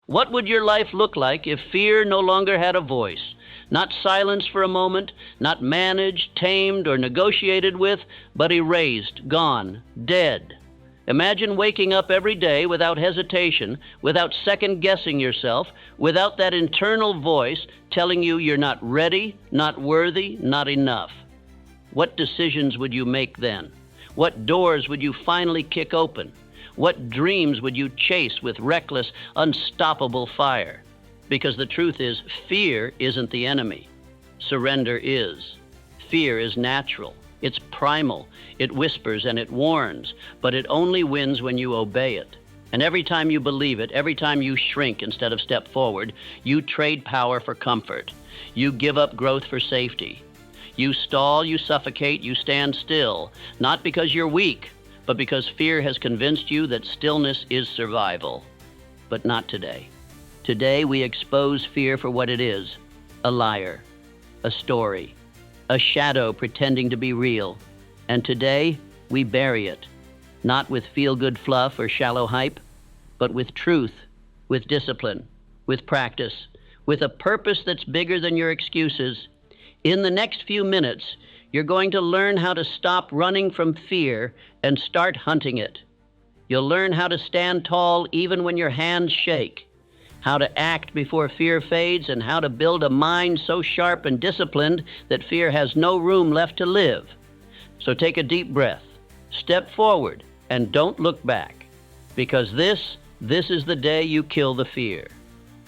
What would your life look like if fear no longer had a voice? Not silenced for a moment, not managed, tamed, or negotiated with, but erased, gone, dead. Imagine waking up every day without hesitation, without second-guessing yourself, without that internal voice telling you you're not ready, not worthy, not enough. What decisions would you make then? What doors would you finally kick open? What dreams would you chase with reckless, unstoppable fire? Because the truth is, fear isn't the enemy. Surrender is. Fear is natural. It's primal. It whispers and it warns, but it only wins when you obey it. And every time you believe it, every time you shrink instead of step forward, you trade power for comfort. You give up growth for safety. You stall, you suffocate, you stand still, not because you're weak, but because fear has convinced you that stillness is survival. But not today. Today we expose fear for what it is: a liar, a story, a shadow pretending to be real. And today we bury it, not with feel-good fluff or shallow hype, but with truth, with discipline, with practice, with a purpose that's bigger than your excuses. In the next few minutes, you're going to learn how to stop running from fear and start hunting it. You'll learn how to stand tall even when your hands shake, how to act before fear fades, and how to build a mind so sharp and disciplined that fear has no room left to live. So take a deep breath, step forward, and don't look back, because this is the day you kill the fear.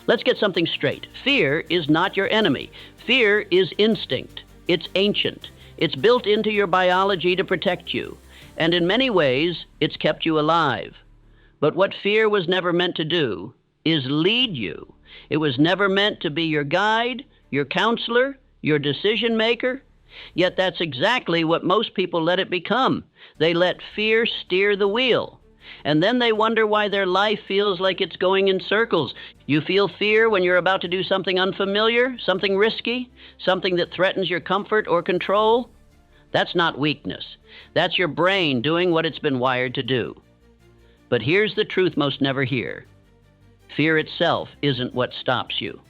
Let's get something straight. Fear is not your enemy. Fear is instinct. It's ancient. It's built into your biology to protect you, and in many ways, it's kept you alive. But what fear was never meant to do is lead you. It was never meant to be your guide, your counselor, your decision maker. Yet that's exactly what most people let it become. They let fear steer the wheel. And then they wonder why their life feels like it's going in circles. You feel fear when you're about to do something unfamiliar, something risky, something that threatens your comfort or control. That's not weakness. That's your brain doing what it's been wired to do. But here's the truth most never hear. Fear itself isn't what stops you.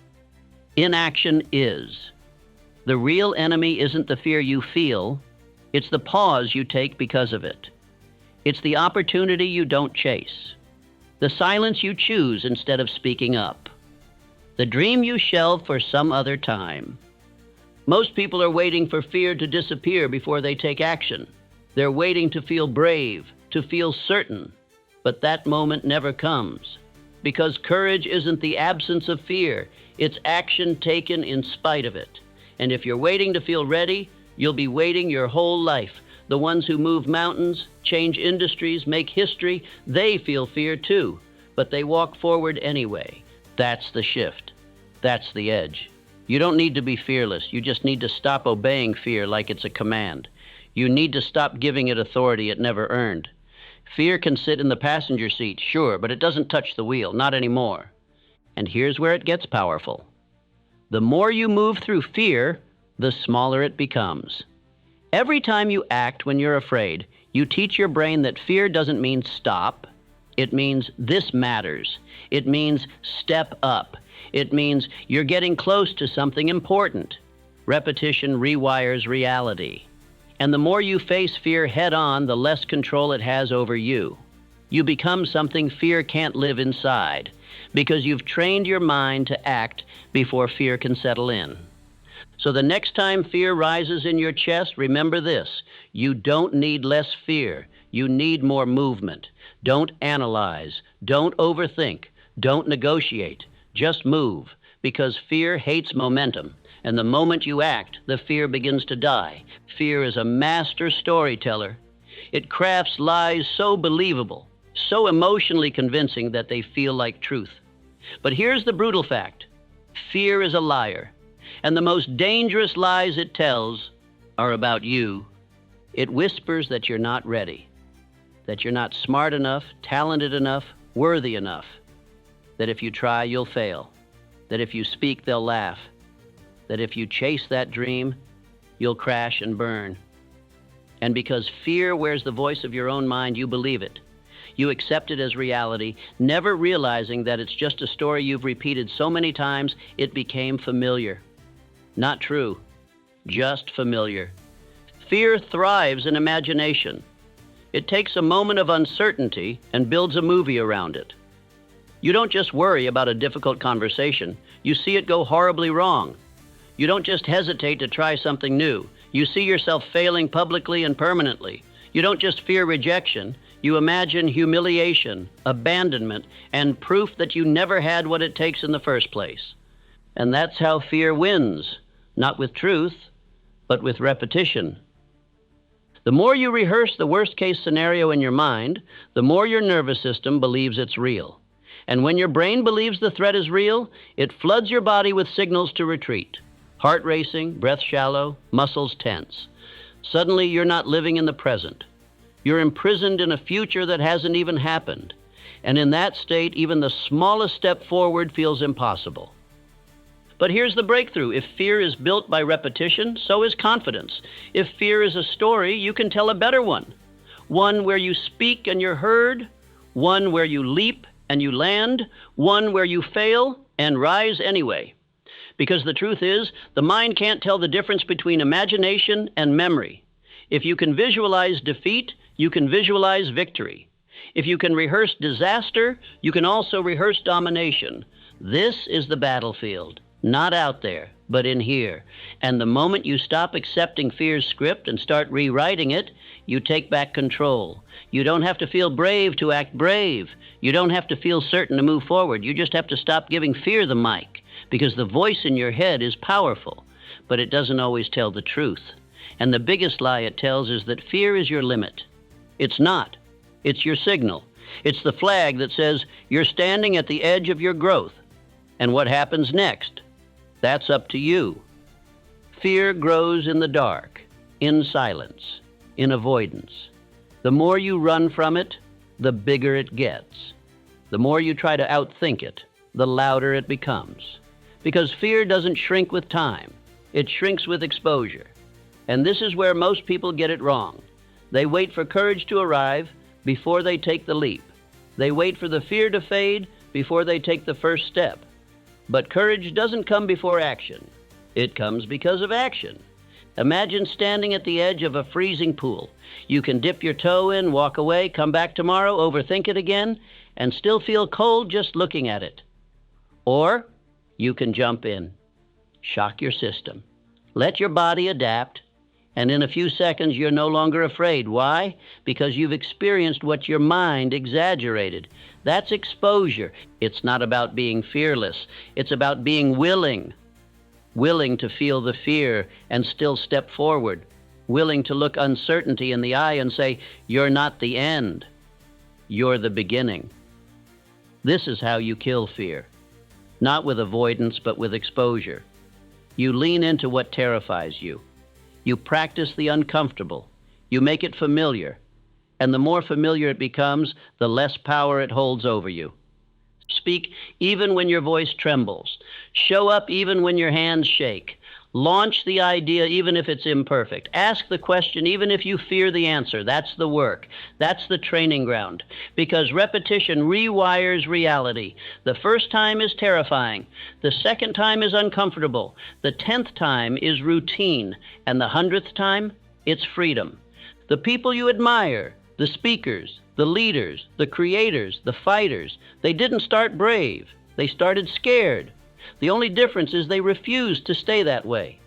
Inaction is. The real enemy isn't the fear you feel, it's the pause you take because of it. It's the opportunity you don't chase, the silence you choose instead of speaking up, the dream you shelve for some other time. Most people are waiting for fear to disappear before they take action. They're waiting to feel brave, to feel certain, but that moment never comes. Because courage isn't the absence of fear, it's action taken in spite of it. And if you're waiting to feel ready, you'll be waiting your whole life. The ones who move mountains, change industries, make history, they feel fear too, but they walk forward anyway. That's the shift. That's the edge. You don't need to be fearless. You just need to stop obeying fear like it's a command. You need to stop giving it authority it never earned. Fear can sit in the passenger seat, sure, but it doesn't touch the wheel, not anymore. And here's where it gets powerful. The more you move through fear, the smaller it becomes. Every time you act when you're afraid, you teach your brain that fear doesn't mean stop. It means this matters. It means step up. It means you're getting close to something important. Repetition rewires reality. And the more you face fear head on, the less control it has over you. You become something fear can't live inside, because you've trained your mind to act before fear can settle in. So the next time fear rises in your chest, remember this: you don't need less fear. You need more movement. Don't analyze. Don't overthink. Don't negotiate. Just move, because fear hates momentum. And the moment you act, the fear begins to die. Fear is a master storyteller. It crafts lies so believable, so emotionally convincing that they feel like truth. But here's the brutal fact. Fear is a liar. And the most dangerous lies it tells are about you. It whispers that you're not ready, that you're not smart enough, talented enough, worthy enough, that if you try, you'll fail, that if you speak, they'll laugh, that if you chase that dream, you'll crash and burn. And because fear wears the voice of your own mind, you believe it. You accept it as reality, never realizing that it's just a story you've repeated so many times it became familiar. Not true, just familiar. Fear thrives in imagination. It takes a moment of uncertainty and builds a movie around it. You don't just worry about a difficult conversation. You see it go horribly wrong. You don't just hesitate to try something new. You see yourself failing publicly and permanently. You don't just fear rejection. You imagine humiliation, abandonment, and proof that you never had what it takes in the first place. And that's how fear wins, not with truth, but with repetition. The more you rehearse the worst-case scenario in your mind, the more your nervous system believes it's real. And when your brain believes the threat is real, it floods your body with signals to retreat. Heart racing, breath shallow, muscles tense. Suddenly, you're not living in the present. You're imprisoned in a future that hasn't even happened. And in that state, even the smallest step forward feels impossible. But here's the breakthrough. If fear is built by repetition, so is confidence. If fear is a story, you can tell a better one. One where you speak and you're heard, one where you leap and you land, one where you fail and rise anyway. Because the truth is, the mind can't tell the difference between imagination and memory. If you can visualize defeat, you can visualize victory. If you can rehearse disaster, you can also rehearse domination. This is the battlefield, not out there, but in here. And the moment you stop accepting fear's script and start rewriting it, you take back control. You don't have to feel brave to act brave. You don't have to feel certain to move forward. You just have to stop giving fear the mic, because the voice in your head is powerful, but it doesn't always tell the truth. And the biggest lie it tells is that fear is your limit. It's not. It's your signal. It's the flag that says you're standing at the edge of your growth. And what happens next? That's up to you. Fear grows in the dark, in silence, in avoidance. The more you run from it, the bigger it gets. The more you try to outthink it, the louder it becomes. Because fear doesn't shrink with time. It shrinks with exposure. And this is where most people get it wrong. They wait for courage to arrive before they take the leap. They wait for the fear to fade before they take the first step. But courage doesn't come before action. It comes because of action. Imagine standing at the edge of a freezing pool. You can dip your toe in, walk away, come back tomorrow, overthink it again, and still feel cold just looking at it. Or you can jump in, shock your system, let your body adapt, and in a few seconds you're no longer afraid. Why? Because you've experienced what your mind exaggerated. That's exposure. It's not about being fearless. It's about being willing to feel the fear and still step forward, willing to look uncertainty in the eye and say, you're not the end, you're the beginning. This is how you kill fear. Not with avoidance, but with exposure. You lean into what terrifies you. You practice the uncomfortable. You make it familiar. And the more familiar it becomes, the less power it holds over you. Speak even when your voice trembles. Show up even when your hands shake. Launch the idea even if it's imperfect. Ask the question even if you fear the answer. That's the work. That's the training ground. Because repetition rewires reality. The first time is terrifying. The second time is uncomfortable. The 10th time is routine. And the 100th time, it's freedom. The people you admire, the speakers, the leaders, the creators, the fighters, they didn't start brave. They started scared. The only difference is they refused to stay that way.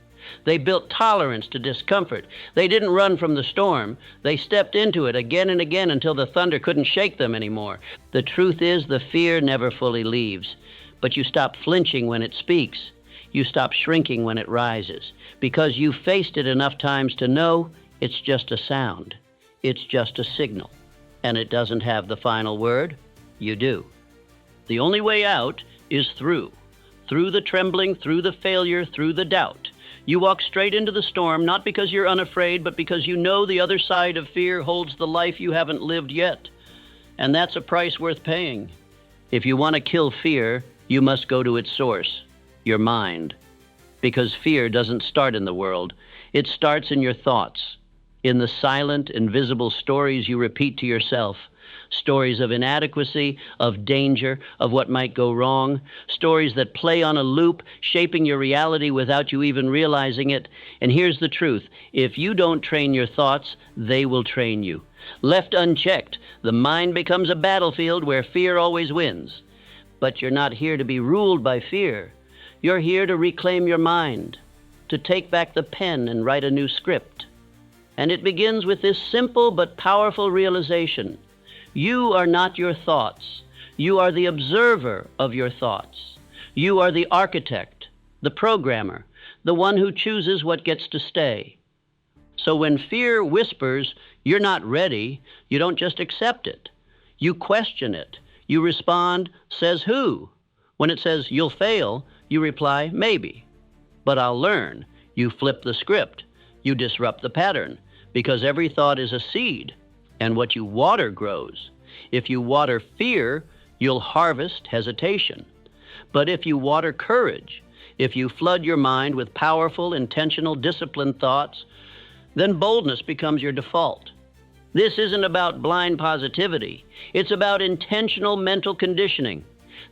They built tolerance to discomfort. They didn't run from the storm. They stepped into it again and again until the thunder couldn't shake them anymore. The truth is, the fear never fully leaves. But you stop flinching when it speaks. You stop shrinking when it rises. Because you've faced it enough times to know it's just a sound. It's just a signal. And it doesn't have the final word. You do. The only way out is through. Through the trembling, through the failure, through the doubt. You walk straight into the storm, not because you're unafraid, but because you know the other side of fear holds the life you haven't lived yet. And that's a price worth paying. If you want to kill fear, you must go to its source, your mind. Because fear doesn't start in the world. It starts in your thoughts, in the silent, invisible stories you repeat to yourself. stories of inadequacy, of danger, of what might go wrong, stories that play on a loop, shaping your reality without you even realizing it. And here's the truth. If you don't train your thoughts, they will train you. Left unchecked, the mind becomes a battlefield where fear always wins. But you're not here to be ruled by fear. You're here to reclaim your mind, to take back the pen and write a new script. And it begins with this simple but powerful realization. You are not your thoughts. You are the observer of your thoughts. You are the architect, the programmer, the one who chooses what gets to stay. So when fear whispers, you're not ready, you don't just accept it. You question it. You respond, says who? When it says you'll fail, you reply, maybe. But I'll learn. You flip the script. You disrupt the pattern, because every thought is a seed, and what you water grows. If you water fear, you'll harvest hesitation. But if you water courage, if you flood your mind with powerful, intentional, disciplined thoughts, then boldness becomes your default. This isn't about blind positivity. It's about intentional mental conditioning.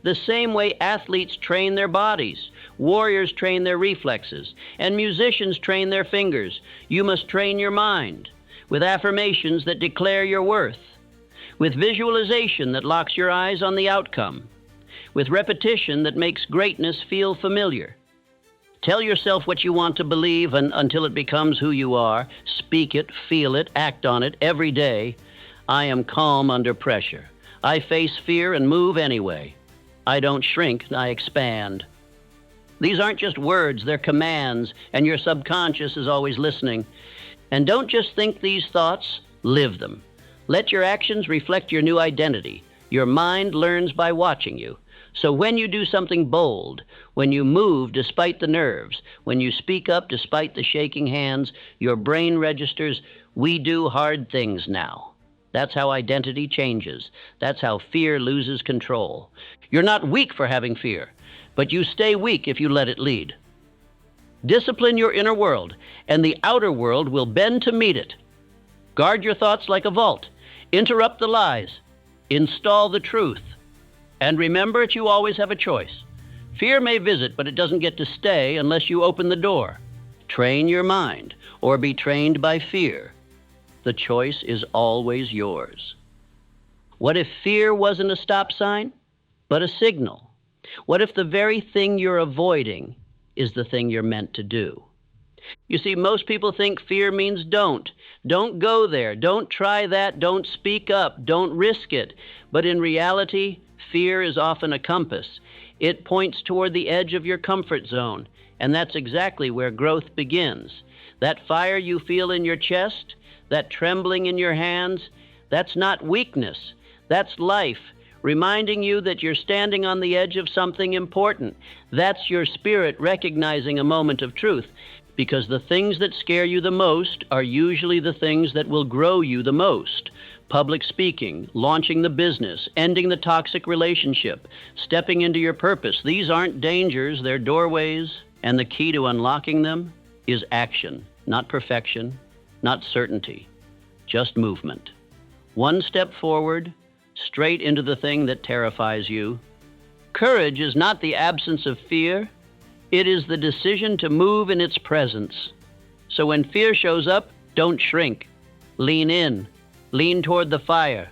The same way athletes train their bodies, warriors train their reflexes, and musicians train their fingers, you must train your mind with affirmations that declare your worth, with visualization that locks your eyes on the outcome, with repetition that makes greatness feel familiar. Tell yourself what you want to believe until it becomes who you are. Speak it, feel it, act on it every day. I am calm under pressure. I face fear and move anyway. I don't shrink, I expand. These aren't just words, they're commands, and your subconscious is always listening. And don't just think these thoughts, live them. Let your actions reflect your new identity. Your mind learns by watching you. So when you do something bold, when you move despite the nerves, when you speak up despite the shaking hands, your brain registers, we do hard things now. That's how identity changes. That's how fear loses control. You're not weak for having fear, but you stay weak if you let it lead. Discipline your inner world, and the outer world will bend to meet it. Guard your thoughts like a vault. Interrupt the lies. Install the truth. And remember that you always have a choice. Fear may visit, but it doesn't get to stay unless you open the door. Train your mind, or be trained by fear. The choice is always yours. What if fear wasn't a stop sign, but a signal? What if the very thing you're avoiding is the thing you're meant to do? You see, most people think fear means don't. Don't go there. Don't try that. Don't speak up. Don't risk it. But in reality, fear is often a compass. It points toward the edge of your comfort zone, and that's exactly where growth begins. That fire you feel in your chest, that trembling in your hands, that's not weakness. That's life, reminding you that you're standing on the edge of something important. That's your spirit recognizing a moment of truth, because the things that scare you the most are usually the things that will grow you the most. Public speaking, launching the business, ending the toxic relationship, stepping into your purpose. These aren't dangers, they're doorways, and the key to unlocking them is action, not perfection, not certainty, just movement. One step forward, straight into the thing that terrifies you. Courage is not the absence of fear, it is the decision to move in its presence. So when fear shows up, don't shrink. Lean in. Lean toward the fire.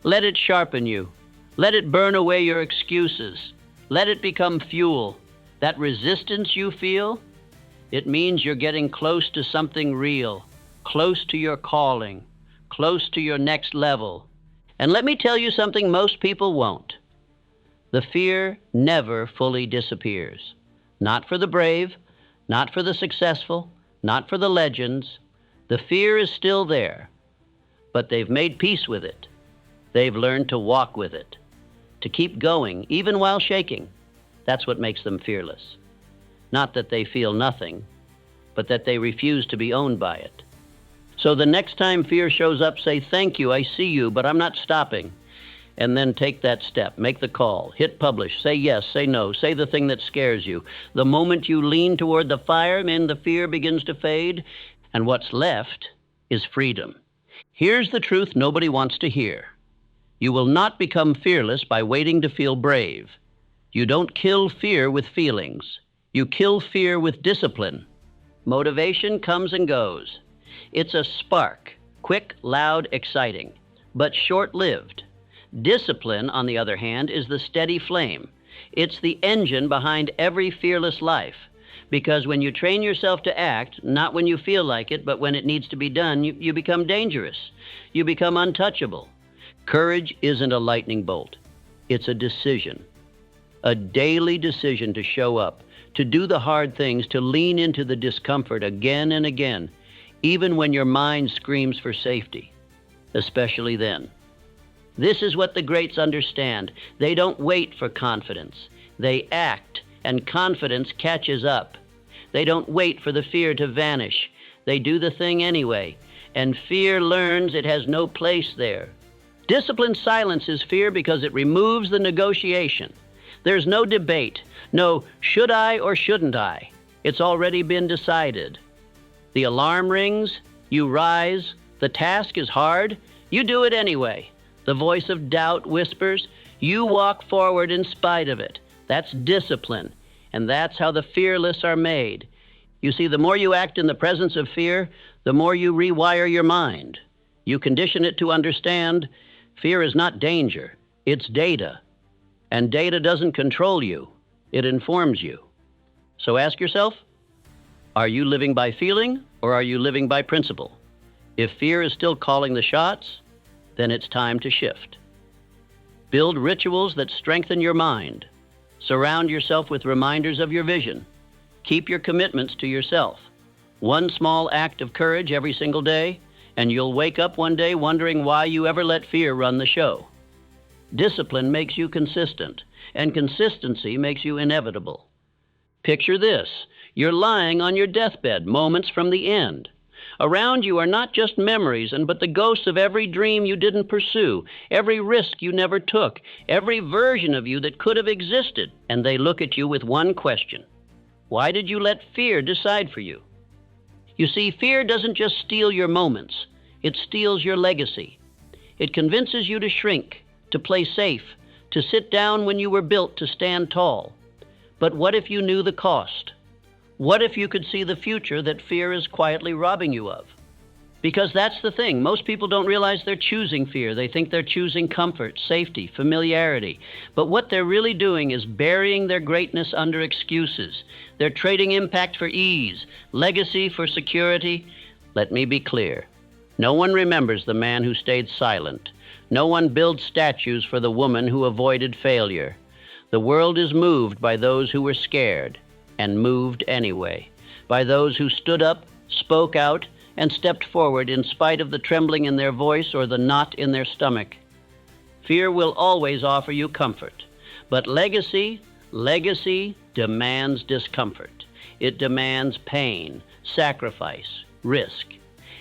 Let it sharpen you. Let it burn away your excuses. Let it become fuel. That resistance you feel, it means you're getting close to something real, close to your calling, close to your next level. And let me tell you something most people won't. The fear never fully disappears. Not for the brave, not for the successful, not for the legends. The fear is still there. But they've made peace with it. They've learned to walk with it, to keep going, even while shaking. That's what makes them fearless. Not that they feel nothing, but that they refuse to be owned by it. So the next time fear shows up, say, thank you, I see you, but I'm not stopping. And then take that step, make the call, hit publish, say yes, say no, say the thing that scares you. The moment you lean toward the fire, then the fear begins to fade, and what's left is freedom. Here's the truth nobody wants to hear. You will not become fearless by waiting to feel brave. You don't kill fear with feelings. You kill fear with discipline. Motivation comes and goes. It's a spark, quick, loud, exciting, but short-lived. Discipline, on the other hand, is the steady flame. It's the engine behind every fearless life. Because when you train yourself to act, not when you feel like it, but when it needs to be done, you become dangerous. You become untouchable. Courage isn't a lightning bolt. It's a decision. A daily decision to show up, to do the hard things, to lean into the discomfort again and again, even when your mind screams for safety, especially then. This is what the greats understand. They don't wait for confidence. They act, and confidence catches up. They don't wait for the fear to vanish. They do the thing anyway, and fear learns it has no place there. Discipline silences fear because it removes the negotiation. There's no debate, no should I or shouldn't I. It's already been decided. The alarm rings, you rise, the task is hard, you do it anyway. The voice of doubt whispers, you walk forward in spite of it. That's discipline, and that's how the fearless are made. You see, the more you act in the presence of fear, the more you rewire your mind. You condition it to understand fear is not danger, it's data. And data doesn't control you, it informs you. So ask yourself, are you living by feeling or are you living by principle? If fear is still calling the shots, then it's time to shift. Build rituals that strengthen your mind. Surround yourself with reminders of your vision. Keep your commitments to yourself. One small act of courage every single day, and you'll wake up one day wondering why you ever let fear run the show. Discipline makes you consistent, and consistency makes you inevitable. Picture this. You're lying on your deathbed moments from the end. Around you are not just memories, but the ghosts of every dream you didn't pursue, every risk you never took, every version of you that could have existed. And they look at you with one question. Why did you let fear decide for you? You see, fear doesn't just steal your moments. It steals your legacy. It convinces you to shrink, to play safe, to sit down when you were built to stand tall. But what if you knew the cost? What if you could see the future that fear is quietly robbing you of? Because that's the thing. Most people don't realize they're choosing fear. They think they're choosing comfort, safety, familiarity. But what they're really doing is burying their greatness under excuses. They're trading impact for ease, legacy for security. Let me be clear. No one remembers the man who stayed silent. No one builds statues for the woman who avoided failure. The world is moved by those who were scared and moved anyway, by those who stood up, spoke out, and stepped forward in spite of the trembling in their voice or the knot in their stomach. Fear will always offer you comfort, but legacy demands discomfort. It demands pain, sacrifice, risk.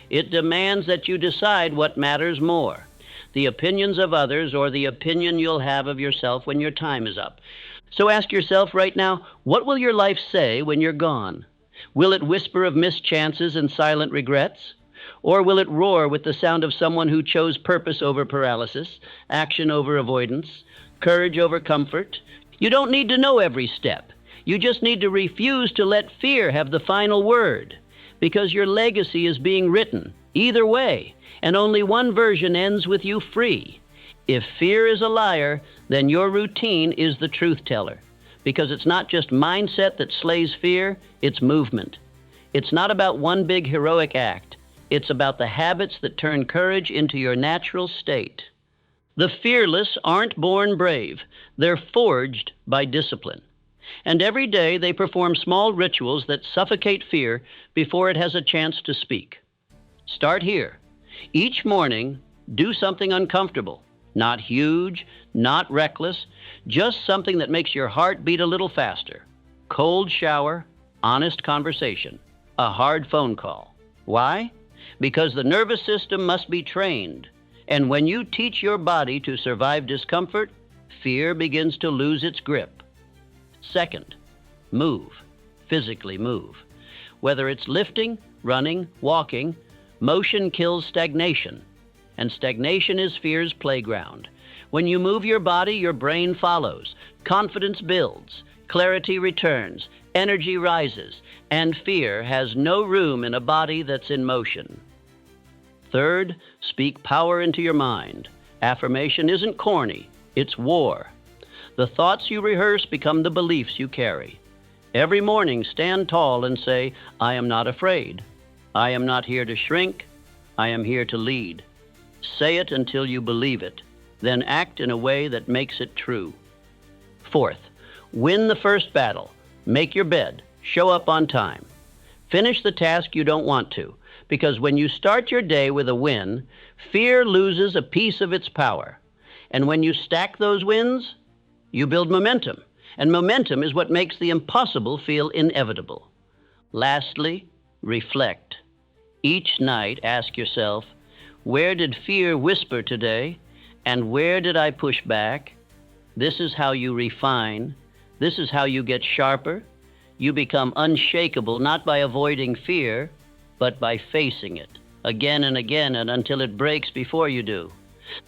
It demands that you decide what matters more, the opinions of others or the opinion you'll have of yourself when your time is up. So ask yourself right now, what will your life say when you're gone? Will it whisper of missed chances and silent regrets? Or will it roar with the sound of someone who chose purpose over paralysis, action over avoidance, courage over comfort? You don't need to know every step. You just need to refuse to let fear have the final word, because your legacy is being written either way, and only one version ends with you free. If fear is a liar, then your routine is the truth teller, because it's not just mindset that slays fear, it's movement. It's not about one big heroic act. It's about the habits that turn courage into your natural state. The fearless aren't born brave. They're forged by discipline. And every day they perform small rituals that suffocate fear before it has a chance to speak. Start here. Each morning, do something uncomfortable. Not huge, not reckless, just something that makes your heart beat a little faster. Cold shower, honest conversation, a hard phone call. Why? Because the nervous system must be trained. And when you teach your body to survive discomfort, fear begins to lose its grip. Second, move. Physically move. Whether it's lifting, running, walking, motion kills stagnation. And stagnation is fear's playground. When you move your body, your brain follows. Confidence builds, clarity returns, energy rises, and fear has no room in a body that's in motion. Third, speak power into your mind. Affirmation isn't corny, it's war. The thoughts you rehearse become the beliefs you carry. Every morning, stand tall and say, I am not afraid. I am not here to shrink. I am here to lead. Say it until you believe it. Then act in a way that makes it true. Fourth, win the first battle. Make your bed. Show up on time. Finish the task you don't want to, because when you start your day with a win, fear loses a piece of its power. And when you stack those wins, you build momentum. And momentum is what makes the impossible feel inevitable. Lastly, reflect. Each night, ask yourself, where did fear whisper today, and where did I push back? This is how you refine. This is how you get sharper. You become unshakable, not by avoiding fear, but by facing it again and again and until it breaks before you do.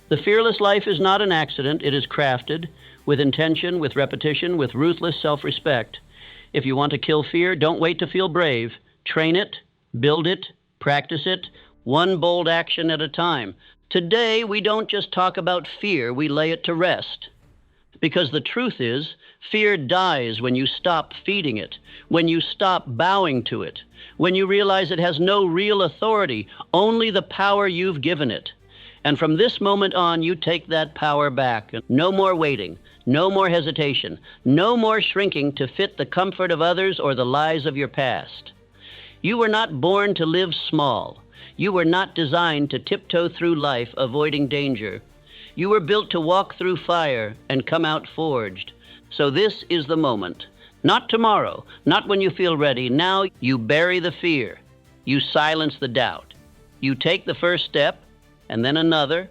The fearless life is not an accident. It is crafted with intention, with repetition, with ruthless self-respect. If you want to kill fear, don't wait to feel brave. Train it, build it, practice it, one bold action at a time. Today, we don't just talk about fear, we lay it to rest. Because the truth is, fear dies when you stop feeding it, when you stop bowing to it, when you realize it has no real authority, only the power you've given it. And from this moment on, you take that power back. No more waiting, no more hesitation, no more shrinking to fit the comfort of others or the lies of your past. You were not born to live small. You were not designed to tiptoe through life avoiding danger. You were built to walk through fire and come out forged. So this is the moment. Not tomorrow, not when you feel ready. Now you bury the fear. You silence the doubt. You take the first step, and then another,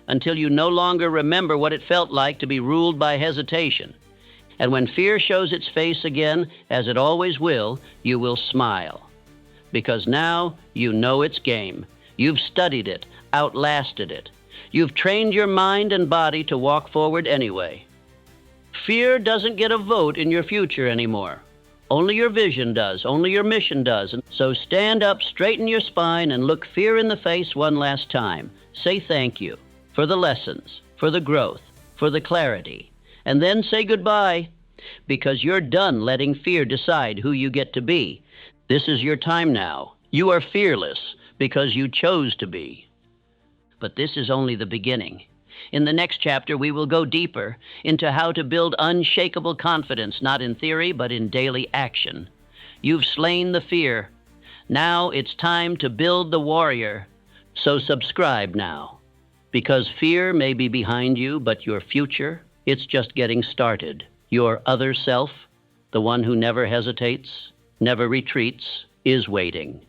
until you no longer remember what it felt like to be ruled by hesitation. And when fear shows its face again, as it always will, you will smile. Because now you know its game. You've studied it, outlasted it. You've trained your mind and body to walk forward anyway. Fear doesn't get a vote in your future anymore. Only your vision does, only your mission does. So stand up, straighten your spine, and look fear in the face one last time. Say thank you for the lessons, for the growth, for the clarity. And then say goodbye, because you're done letting fear decide who you get to be. This is your time now. You are fearless because you chose to be. But this is only the beginning. In the next chapter, we will go deeper into how to build unshakable confidence, not in theory, but in daily action. You've slain the fear. Now it's time to build the warrior. So subscribe now, because fear may be behind you, but your future, it's just getting started. Your other self, the one who never hesitates, never retreats, is waiting.